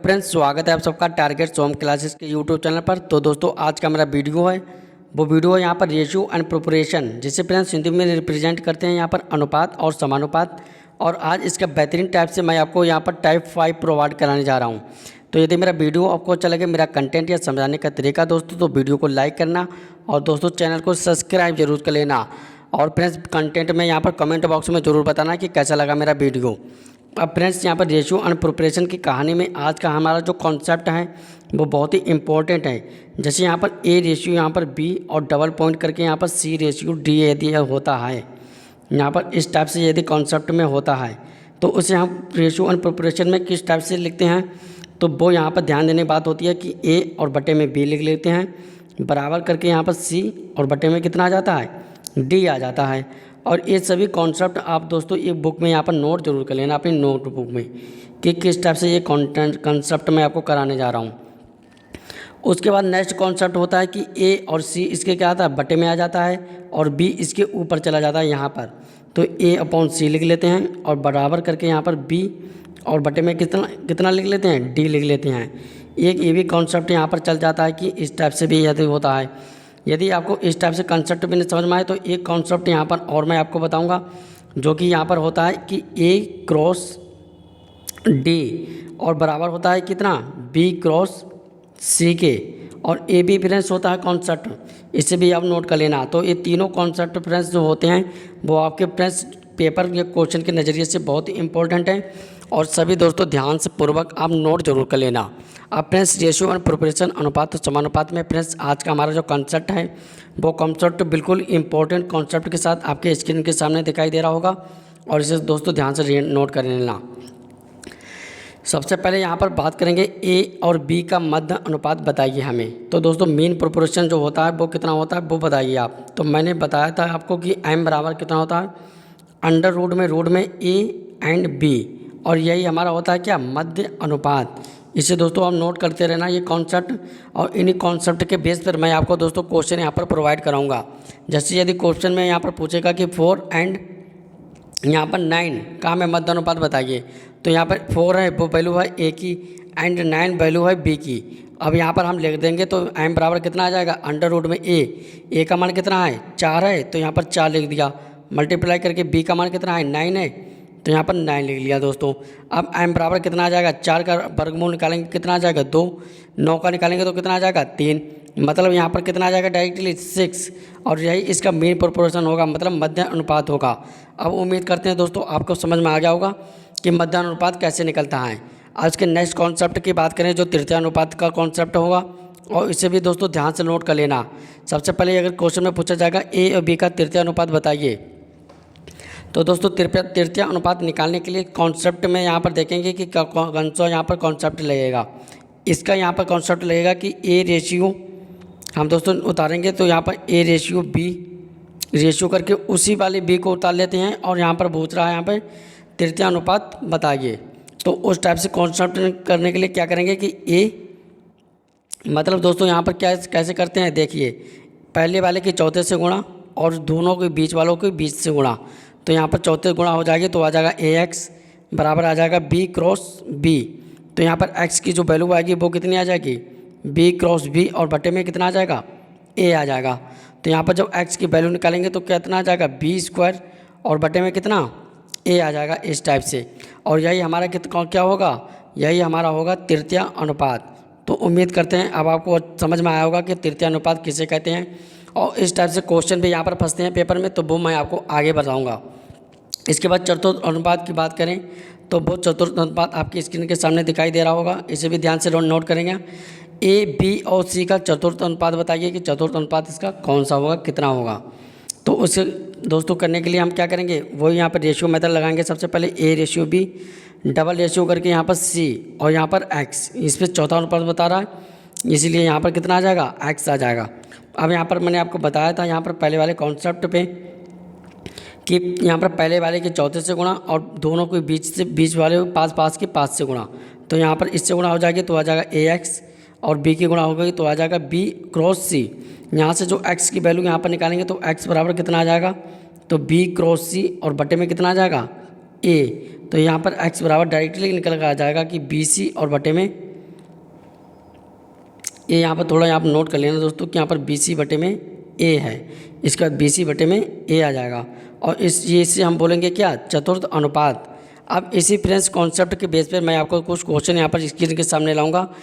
Friends, स्वागत है आप सबका टारगेट सोम क्लासेस के यूट्यूब चैनल पर। तो दोस्तों, आज का मेरा वीडियो है वो वीडियो है यहाँ पर रेशियो एंड प्रोपोर्शन, जिसे फ्रेंड्स हिंदी में रिप्रेजेंट करते हैं यहाँ पर अनुपात और समानुपात। और आज इसका बेहतरीन टाइप से मैं आपको यहाँ पर टाइप 5 प्रोवाइड कराने जा रहा हूँ। तो यदि मेरा वीडियो आपको अच्छा लगे, मेरा कंटेंट या समझाने का तरीका दोस्तों, तो वीडियो को लाइक करना और दोस्तों चैनल को सब्सक्राइब जरूर कर लेना। और फ्रेंड्स, कंटेंट में यहाँ पर कमेंट बॉक्स में ज़रूर बताना कि कैसा लगा मेरा वीडियो। अब फ्रेंड्स, यहाँ पर रेशियो एंड प्रोपोर्शन की कहानी में आज का हमारा जो कॉन्सेप्ट है वो बहुत ही इंपॉर्टेंट है। जैसे यहाँ पर ए रेशियो यहाँ पर बी और डबल पॉइंट करके यहाँ पर सी रेशियो डी यदि होता है, यहाँ पर इस टाइप से यदि कॉन्सेप्ट में होता है, तो उसे हम रेशियो एंड प्रोपोर्शन में किस टाइप से लिखते हैं, तो वो यहाँ पर ध्यान देने की बात होती है कि ए और बटे में बी लिख लेते हैं, बराबर करके यहाँ पर सी और बटे में कितना आ जाता है, डी आ जाता है। और ये सभी कॉन्सेप्ट आप दोस्तों एक बुक में यहाँ पर नोट जरूर कर लेना, अपनी नोटबुक में, कि किस टाइप से ये कॉन्सेप्ट मैं आपको कराने जा रहा हूँ। उसके बाद नेक्स्ट कॉन्सेप्ट होता है कि ए और सी इसके क्या आता है, बटे में आ जाता है, और बी इसके ऊपर चला जाता है यहाँ पर। तो ए अपॉन सी लिख लेते हैं और बराबर करके यहाँ पर बी और बटे में कितना कितना लिख लेते हैं, डी लिख लेते हैं। एक ये भी कॉन्सेप्ट यहाँ पर चल जाता है कि इस टाइप से भी यदि होता है। यदि आपको इस टाइप से कंसेप्ट भी नहीं समझ में आए तो एक कॉन्सेप्ट यहाँ पर और मैं आपको बताऊंगा, जो कि यहाँ पर होता है कि ए क्रॉस डी और बराबर होता है कितना, बी क्रॉस सी के। और ए बी फ्रेंड्स होता है कॉन्सेप्ट, इसे भी आप नोट कर लेना। तो ये तीनों कॉन्सेप्ट फ्रेंड्स जो होते हैं वो आपके फ्रेंड्स पेपर या क्वेश्चन के नज़रिए से बहुत ही इंपॉर्टेंट है, और सभी दोस्तों ध्यान से पूर्वक आप नोट जरूर कर लेना। अब फ्रेंड्स, रेशियो एंड प्रोपोर्शन अनुपात और समानुपात में फ्रेंड्स आज का हमारा जो कॉन्सेप्ट है वो कॉन्सेप्ट बिल्कुल इंपॉर्टेंट कॉन्सेप्ट के साथ आपके स्क्रीन के सामने दिखाई दे रहा होगा, और इसे दोस्तों ध्यान से नोट कर लेना। सबसे पहले यहाँ पर बात करेंगे ए और बी का मध्य अनुपात बताइए हमें। तो दोस्तों मीन प्रोपोर्शन जो होता है वो कितना होता है वो बताइए आप। तो मैंने बताया था आपको कि एम बराबर कितना होता है, अंडर रूट में ए एंड बी, और यही हमारा होता है क्या, मध्य अनुपात। इसे दोस्तों हम नोट करते रहना ये कॉन्सेप्ट, और इन्हीं कॉन्सेप्ट के बेस पर मैं आपको दोस्तों क्वेश्चन यहाँ पर प्रोवाइड कराऊंगा। जैसे यदि क्वेश्चन में यहाँ पर पूछेगा कि 4 एंड यहाँ पर 9 का हमें मध्य अनुपात बताइए, तो यहाँ पर 4 है वो वैल्यू है ए की, एंड 9 वैल्यू है बी की। अब यहाँ पर हम लिख देंगे तो एम बराबर कितना आ जाएगा, अंडर रूट में ए का मान कितना है, 4 है, तो यहाँ पर 4 लिख दिया, मल्टीप्लाई करके बी का मान कितना है, 9 है, तो यहाँ पर 9 लिख लिया दोस्तों। अब एम बराबर कितना आ जाएगा, 4 का वर्गमूल निकालेंगे कितना आ जाएगा, 2, 9 का निकालेंगे तो कितना आ जाएगा, 3, मतलब यहाँ पर कितना आ जाएगा डायरेक्टली 6, और यही इसका मीन प्रोपोर्शन होगा, मतलब मध्य अनुपात होगा। अब उम्मीद करते हैं दोस्तों आपको समझ में आ गया होगा कि मध्य अनुपात कैसे निकलता है। आज के नेक्स्ट कॉन्सेप्ट की बात करें जो तृतीय अनुपात का कॉन्सेप्ट होगा, और इसे भी दोस्तों ध्यान से नोट कर लेना। सबसे पहले अगर क्वेश्चन में पूछा जाएगा ए और बी का तृतीय अनुपात बताइए, तो दोस्तों तृतीय अनुपात निकालने के लिए कॉन्सेप्ट में यहाँ पर देखेंगे कि कौन सा यहाँ पर कॉन्सेप्ट लगेगा। इसका यहाँ पर कॉन्सेप्ट लगेगा कि ए रेशियो हम दोस्तों उतारेंगे, तो यहाँ पर ए रेशियो बी रेशियो करके उसी वाले बी को उतार लेते हैं, और यहाँ पर पूछ रहा है यहाँ पर तृतीय अनुपात बताइए। तो उस टाइप से कॉन्सेप्ट करने के लिए क्या करेंगे कि ए, मतलब दोस्तों यहाँ पर क्या कैसे करते हैं, देखिए पहले वाले के चौथे से गुणा और दोनों के बीच वालों के बीच से गुणा। तो यहाँ पर चौथे गुणा हो जाएगी तो आ जाएगा ए एक्स बराबर आ जाएगा बी क्रॉस बी। तो यहाँ पर एक्स की जो वैल्यू आएगी वो कितनी आ जाएगी, बी क्रॉस बी, और बटे में कितना आ जाएगा, ए आ जाएगा। तो यहाँ पर जब एक्स की वैल्यू निकालेंगे तो कितना आ जाएगा, बी स्क्वायर, और बटे में कितना, ए आ जाएगा, इस टाइप से। और यही हमारा क्या होगा, यही हमारा होगा तृतीय अनुपात। तो उम्मीद करते हैं अब आपको समझ में आया होगा कि तृतीय अनुपात किसे कहते हैं, और इस टाइप से क्वेश्चन भी यहाँ पर फंसते हैं पेपर में, तो वो मैं आपको आगे बताऊँगा। इसके बाद चतुर्थ अनुपात की बात करें तो वो चतुर्थ अनुपात आपकी स्क्रीन के सामने दिखाई दे रहा होगा, इसे भी ध्यान से नोट करेंगे। ए बी और सी का चतुर्थ अनुपात बताइए कि चतुर्थ अनुपात इसका कौन सा होगा, कितना होगा। तो उसे दोस्तों करने के लिए हम क्या करेंगे, वो यहाँ पर रेशियो मेथड लगाएंगे। सबसे पहले A ratio B double ratio करके यहाँ पर सी और यहाँ पर एक्स, इस पर चौथा अनुपात बता रहा है, इसीलिए यहाँ पर कितना आ जाएगा, एक्स आ जाएगा। अब यहाँ पर मैंने आपको बताया था यहाँ पर पहले वाले कॉन्सेप्ट पे कि यहाँ पर पहले वाले के चौथे से गुणा और दोनों के बीच वाले पास के 5 से गुणा। तो यहाँ पर इससे गुणा हो जाएगी तो आ जाएगा ए एक्स, और बी की गुणा हो गई तो आ जाएगा बी क्रॉस सी। यहाँ से जो एक्स की वैल्यू यहाँ पर निकालेंगे तो एक्स बराबर कितना आ जाएगा, तो बी क्रॉस सी, और बटे में कितना आ जाएगा, ए। तो यहाँ पर एक्स बराबर डायरेक्टली निकल कर आ जाएगा कि बी सी और बटे में ये यहाँ पर थोड़ा यहाँ पर नोट कर लेना दोस्तों कि यहाँ पर BC बटे में A है, इसके बाद BC बटे में A आ जाएगा। और इससे हम बोलेंगे क्या, चतुर्थ अनुपात। अब इसी फ्रेंड्स कॉन्सेप्ट के बेस पर मैं आपको कुछ क्वेश्चन यहाँ पर स्क्रीन के सामने लाऊंगा,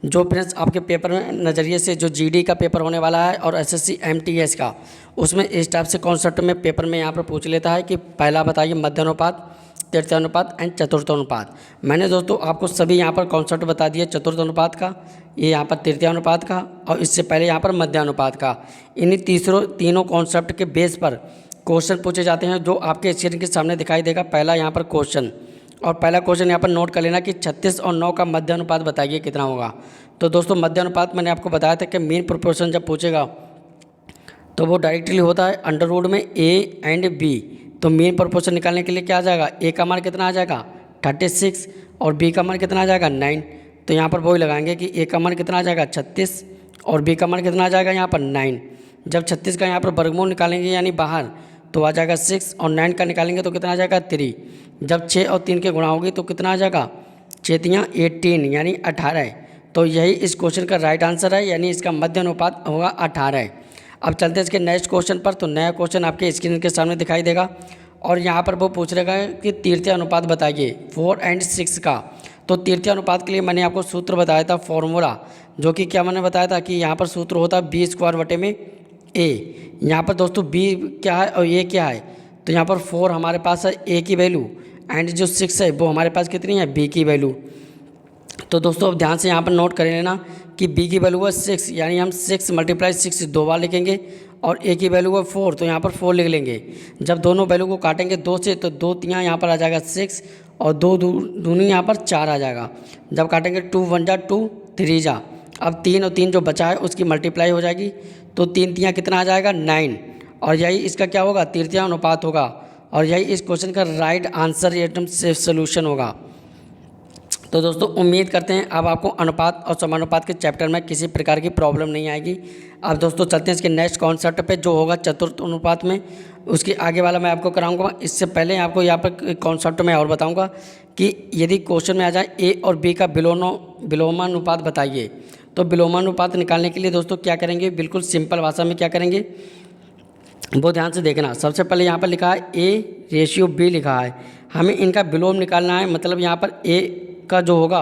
जो फ्रेंड्स आपके पेपर में नज़रिए से जो GD का पेपर होने वाला है और SSC MTS का, उसमें इस टाइप से कॉन्सेप्ट में पेपर में यहाँ पर पूछ लेता है कि पहला बताइए मध्यानुपात, तृतीयानुपात एंड चतुर्थानुपात। मैंने दोस्तों आपको सभी यहाँ पर कॉन्सेप्ट बता दिए चतुर्थानुपात का, ये यहाँ पर तृतीयानुपात का, और इससे पहले यहाँ पर मध्यानुपात का। इन्हीं तीनों कॉन्सेप्ट के बेस पर क्वेश्चन पूछे जाते हैं, जो आपके स्क्रीन के सामने दिखाई देगा। पहला यहाँ पर क्वेश्चन, और पहला क्वेश्चन यहाँ पर नोट कर लेना कि 36 और 9 का मध्यानुपात बताइए कितना होगा। तो दोस्तों मध्यानुपात मैंने आपको बताया था कि मीन प्रोपोर्शन जब पूछेगा तो वो डायरेक्टली होता है अंडर रूट में A एंड B। तो मीन प्रोपोर्शन निकालने के लिए क्या आ जाएगा, A का मान कितना आ जाएगा 36 और B का मान कितना आ जाएगा 9। तो यहाँ पर वही लगाएंगे कि A का मान कितना आ जाएगा 36 और B का मान कितना आ जाएगा यहाँ पर 9। जब 36 का यहाँ पर वर्गमूल निकालेंगे यानी बाहर, तो आ जाएगा 6 और 9 का निकालेंगे तो कितना आ जाएगा 3। जब 6 और 3 के गुणा होगी तो कितना आ जाएगा 6 18 यानी 18। तो यही इस क्वेश्चन का राइट आंसर है, यानी इसका मध्य अनुपात होगा 18। अब चलते हैं इसके नेक्स्ट क्वेश्चन पर। तो नया क्वेश्चन आपके स्क्रीन के सामने दिखाई देगा, और यहाँ पर वो पूछ रहेगा कि तृतीय अनुपात बताइए 4 और 6 का। तो तृतीय अनुपात के लिए मैंने आपको सूत्र बताया था, फॉर्मूला, जो कि क्या मैंने बताया था कि यहाँ पर सूत्र होता है B² बटे में A। यहाँ पर दोस्तों B क्या है और A क्या है, तो यहाँ पर 4 हमारे पास है A की वैल्यू, एंड जो 6 है वो हमारे पास कितनी है B की वैल्यू। तो दोस्तों अब ध्यान से यहाँ पर नोट कर लेना कि B की वैल्यू है 6, यानी हम 6 × 6 दो बार लिखेंगे, और A की वैल्यू है 4, तो यहाँ पर 4 लिख लेंगे। जब दोनों वैल्यू को काटेंगे 2 से, तो 2 तियाँ यहाँ पर आ जाएगा 6 और 2 दूनी यहाँ पर 4 आ जाएगा। जब काटेंगे 2 1 जा 2 3 जा, अब 3 और 3 जो बचा है उसकी मल्टीप्लाई हो जाएगी, तो 3 तियाँ कितना आ जाएगा 9। और यही इसका क्या होगा, तृतीय अनुपात होगा, और यही इस क्वेश्चन का राइट आंसर एकदम सेफ सोल्यूशन होगा। तो दोस्तों उम्मीद करते हैं अब आपको अनुपात और समानुपात के चैप्टर में किसी प्रकार की प्रॉब्लम नहीं आएगी। अब दोस्तों चलते हैं इसके नेक्स्ट कॉन्सेप्ट पे, जो होगा चतुर्थ अनुपात में। उसके आगे वाला मैं आपको कराऊंगा। इससे पहले आपको यहाँ पर कॉन्सेप्ट में और बताऊंगा कि यदि क्वेश्चन में आ जाए A और B का विलोमानुपात बताइए, तो विलोमानुपात निकालने के लिए दोस्तों क्या करेंगे, बिल्कुल सिंपल भाषा में क्या करेंगे वो ध्यान से देखना। सबसे पहले यहाँ पर लिखा है A/B लिखा है, हमें इनका विलोम निकालना है। मतलब यहाँ पर A का जो होगा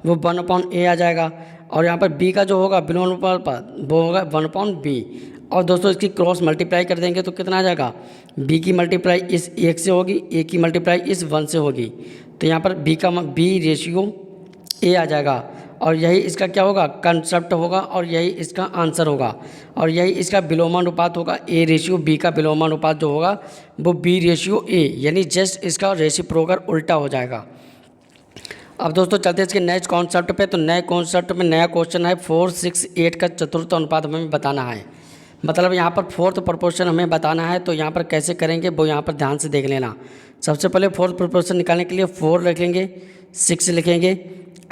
वो 1/A आ जाएगा, और यहाँ पर B का जो होगा विलोमानुपात वो होगा 1/B। और दोस्तों इसकी क्रॉस मल्टीप्लाई कर देंगे तो कितना आ जाएगा, B की मल्टीप्लाई इस 1 से होगी, A की मल्टीप्लाई इस 1 से होगी। तो यहाँ पर B/A आ जाएगा, और यही इसका क्या होगा, कंसेप्ट होगा, और यही इसका आंसर होगा। और यही इसका विलोमानुपात होगा, A/B का विलोमानुपात जो होगा वो B/A, यानी जस्ट इसका रेसिप्रोकल उल्टा हो जाएगा। अब दोस्तों चलते हैं इसके नेक्स्ट कॉन्सेप्ट पे। तो नए कॉन्सेप्ट में नया क्वेश्चन है 4 6 8 का चतुर्थ अनुपात हमें बताना है। मतलब यहाँ पर फोर्थ प्रोपोर्शन हमें बताना है, तो यहाँ पर कैसे करेंगे वो यहाँ पर ध्यान से देख लेना। सबसे पहले फोर्थ प्रोपोर्शन निकालने के लिए 4 लिखेंगे, 6 लिखेंगे,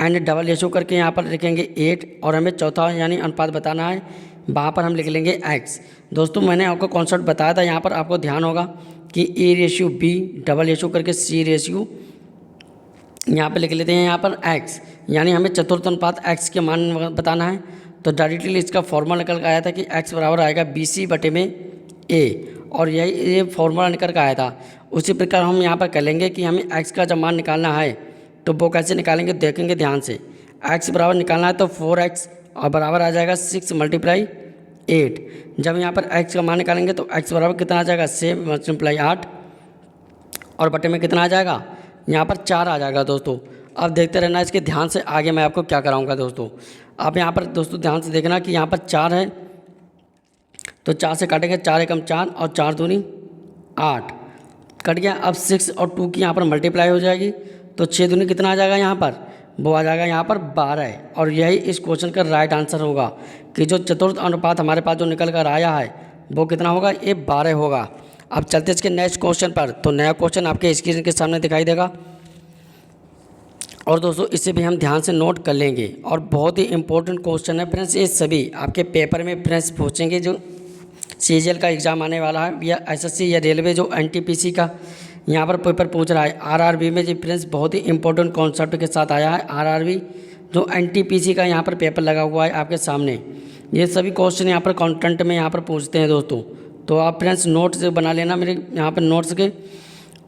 एंड डबल रेशो करके यहाँ पर लिखेंगे 8, और हमें चौथा यानी अनुपात बताना है, वहाँ पर हम लिख लेंगे x। दोस्तों मैंने आपको कॉन्सेप्ट बताया था, यहाँ पर आपको ध्यान होगा कि A/B डबल रेशो करके C/, यहाँ पे लिख लेते हैं यहाँ पर x, यानी हमें चतुर्थ अनुपात x के मान बताना है। तो डायरेक्टली इसका फॉर्मूला निकल कर आया था कि x बराबर आएगा BC बटे में A, और यही ये फॉर्मूला निकल कर आया था। उसी प्रकार हम यहाँ पर कर लेंगे कि हमें x का जब मान निकालना है तो वो कैसे निकालेंगे, देखेंगे ध्यान से। x बराबर निकालना है तो 4x और बराबर आ जाएगा 6 × 8। जब यहाँ पर x का मान निकालेंगे तो x बराबर कितना आ जाएगा 6 × 8, और बटे में कितना आ जाएगा, यहाँ पर 4 आ जाएगा दोस्तों। अब देखते रहना इसके ध्यान से, आगे मैं आपको क्या कराऊंगा दोस्तों। आप यहाँ पर दोस्तों ध्यान से देखना कि यहाँ पर 4 है, तो 4 से काटेंगे, 4 एकम 4 और 4 दूनी 8 कट गया। अब 6 और 2 की यहाँ पर मल्टीप्लाई हो जाएगी, तो 6 दूनी कितना आ जाएगा यहाँ पर, वो आ जाएगा यहाँ पर 12। और यही इस क्वेश्चन का राइट आंसर होगा कि जो चतुर्थ अनुपात हमारे पास जो निकल कर आया है वो कितना होगा, ये 12 होगा। अब चलते इसके नेक्स्ट क्वेश्चन पर। तो नया क्वेश्चन आपके स्क्रीन के सामने दिखाई देगा, और दोस्तों इसे भी हम ध्यान से नोट कर लेंगे, और बहुत ही इंपॉर्टेंट क्वेश्चन है फ्रेंड्स। ये सभी आपके पेपर में फ्रेंड्स पूछेंगे, जो CGL का एग्ज़ाम आने वाला है, या SSC या रेलवे जो NTPC का यहाँ पर पेपर पूछ रहा है। RRB में जी फ्रेंड्स बहुत ही इंपॉर्टेंट कॉन्सेप्ट के साथ आया है। RRB जो एनटीपीसी का यहाँ पर पेपर लगा हुआ है आपके सामने, ये सभी क्वेश्चन यहाँ पर कंटेंट में यहाँ पर पूछते हैं दोस्तों। तो आप फ्रेंड्स नोट्स बना लेना मेरे यहाँ पर नोट्स के,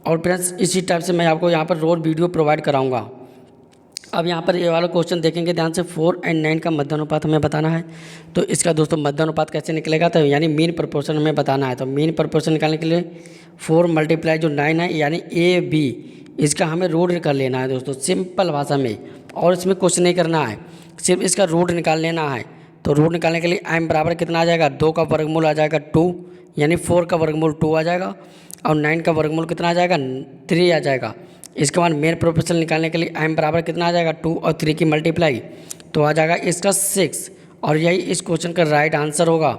और फ्रेंड्स इसी टाइप से मैं आपको यहाँ पर रोज वीडियो प्रोवाइड कराऊंगा। अब यहाँ पर ये वाला क्वेश्चन देखेंगे ध्यान से, 4 और 9 का मध्यानुपात हमें बताना है। तो इसका दोस्तों मध्यानुपात कैसे निकलेगा, तो यानी मीन प्रपोर्शन हमें बताना है। तो मीन प्रपोर्शन निकालने के लिए 4 मल्टीप्लाई जो 9 है यानी AB, इसका हमें रूट निकाल लेना है दोस्तों सिंपल भाषा में, और इसमें कुछ नहीं करना है, सिर्फ इसका रूट निकाल लेना है। तो रूट निकालने के लिए m बराबर कितना आ जाएगा, 2 का वर्गमूल आ जाएगा 2, यानी 4 का वर्गमूल 2 आ जाएगा, और 9 का वर्गमूल कितना आ जाएगा, 3 आ जाएगा। इसके बाद मेन प्रोपोर्शन निकालने के लिए m बराबर कितना आ जाएगा, 2 और 3 की मल्टीप्लाई, तो आ जाएगा इसका 6, और यही इस क्वेश्चन का राइट आंसर होगा।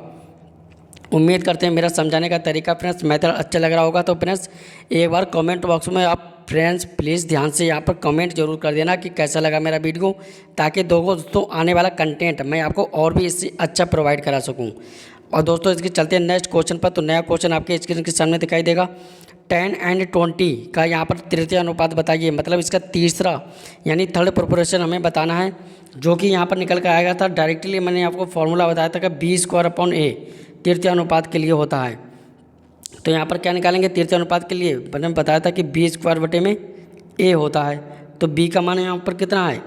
उम्मीद करते हैं मेरा समझाने का तरीका फ्रेंड्स मेथड अच्छा लग रहा होगा। तो फ्रेंड्स एक बार कमेंट बॉक्स में आप फ्रेंड्स प्लीज़ ध्यान से यहाँ पर कमेंट जरूर कर देना कि कैसा लगा मेरा वीडियो, ताकि दोस्तों आने वाला कंटेंट मैं आपको और भी इससे अच्छा प्रोवाइड करा सकूँ। और दोस्तों इसके चलते हैं नेक्स्ट क्वेश्चन पर। तो नया क्वेश्चन आपके स्क्रीन के सामने दिखाई देगा, 10 और 20 का यहाँ पर तृतीय अनुपात बताइए, मतलब इसका तीसरा यानी थर्ड प्रोपोर्शन हमें बताना है, जो कि यहाँ पर निकल कर आएगा था डायरेक्टली। मैंने आपको फॉर्मूला बताया था कि B² तृतीय अनुपात के लिए होता है। तो यहाँ पर क्या निकालेंगे तृतीय अनुपात के लिए, मैंने बताया था कि B² होता है। तो B का मान यहाँ पर कितना है,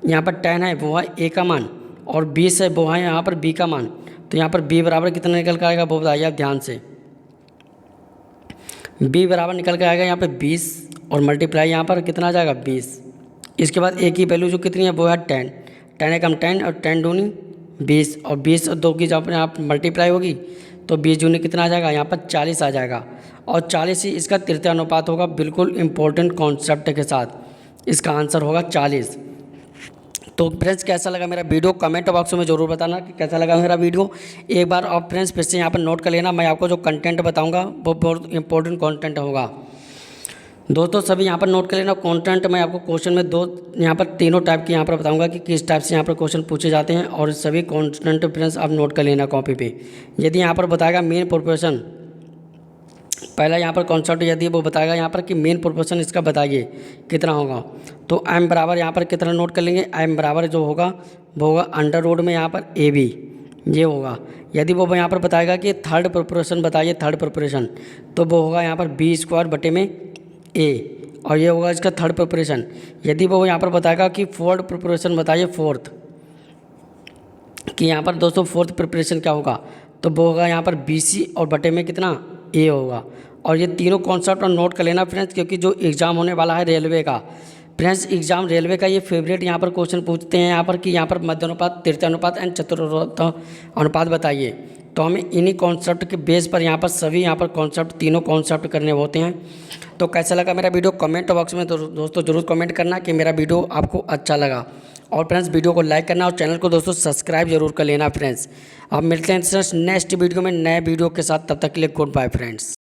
यहाँ पर 10 है वो है A का मान, और 20 है वो है यहाँ पर B का मान। तो यहाँ पर B बराबर कितना निकल कर आएगा वो बताइए आप ध्यान से। B बराबर निकल के आएगा यहाँ पे 20, और मल्टीप्लाई यहाँ पर कितना आ जाएगा 20। इसके बाद A की वैल्यू जो कितनी है वो है 10, 10 एकम 10 और 10 दूनी 20, और 20 और 2 की जब यहाँ पर मल्टीप्लाई होगी तो 20 दूनी कितना आ जाएगा, यहाँ पर 40 आ जाएगा, और 40 ही इसका तृतीय अनुपात होगा। बिल्कुल इंपॉर्टेंट कॉन्सेप्ट के साथ इसका आंसर होगा 40। तो फ्रेंड्स कैसा लगा मेरा वीडियो कमेंट बॉक्स में ज़रूर बताना कि कैसा लगा मेरा वीडियो। एक बार आप फ्रेंड्स फिर से यहाँ पर नोट कर लेना, मैं आपको जो कंटेंट बताऊंगा वो बहुत इंपॉर्टेंट कंटेंट होगा दोस्तों। सभी यहाँ पर नोट कर लेना कंटेंट। मैं आपको क्वेश्चन में यहाँ पर तीनों टाइप के यहाँ पर बताऊंगा कि किस टाइप से यहाँ पर क्वेश्चन पूछे जाते हैं, और सभी कंटेंट फ्रेंड्स आप नोट कर लेना कॉपी पे। यदि यहाँ पर बताएगा मेन प्रोपोर्शन, पहला यहाँ पर कॉन्सेप्ट यदि वो बताएगा यहाँ पर कि मेन प्रोपोर्शन इसका बताइए कितना होगा, तो m बराबर यहाँ पर कितना नोट कर लेंगे, m बराबर जो होगा वो होगा अंडर रूट में यहाँ पर AB, ये होगा। यदि वो यहाँ पर बताएगा कि थर्ड प्रोपोर्शन बताइए, थर्ड प्रोपोर्शन, तो वो होगा यहाँ पर B²/A, और ये होगा इसका थर्ड प्रोपोर्शन। यदि वो यहाँ पर बताएगा कि फोर्थ प्रोपोर्शन बताइए, फोर्थ, कि यहाँ पर दोस्तों फोर्थ प्रिपरेशन क्या होगा, तो वो होगा यहाँ पर BC और बटे में कितना A होगा। और ये तीनों कॉन्सेप्ट नोट कर लेना फ्रेंड्स, क्योंकि जो एग्ज़ाम होने वाला है रेलवे का, फ्रेंड्स एग्जाम रेलवे का ये फेवरेट यहाँ पर क्वेश्चन पूछते हैं यहाँ पर कि यहाँ पर मध्यानुपात, तृतीय अनुपात एंड चतुर्थ अनुपात बताइए। तो हमें इन्हीं कॉन्सेप्ट के बेस पर यहाँ पर सभी यहाँ पर कॉन्सेप्ट तीनों कॉन्सेप्ट करने होते हैं। तो कैसा लगा मेरा वीडियो कमेंट बॉक्स में दोस्तों जरूर कमेंट करना कि मेरा वीडियो आपको अच्छा लगा। और फ्रेंड्स वीडियो को लाइक करना और चैनल को दोस्तों सब्सक्राइब जरूर कर लेना फ्रेंड्स। अब मिलते हैं नेक्स्ट वीडियो में नए वीडियो के साथ, तब तक के लिए गुड बाय फ्रेंड्स।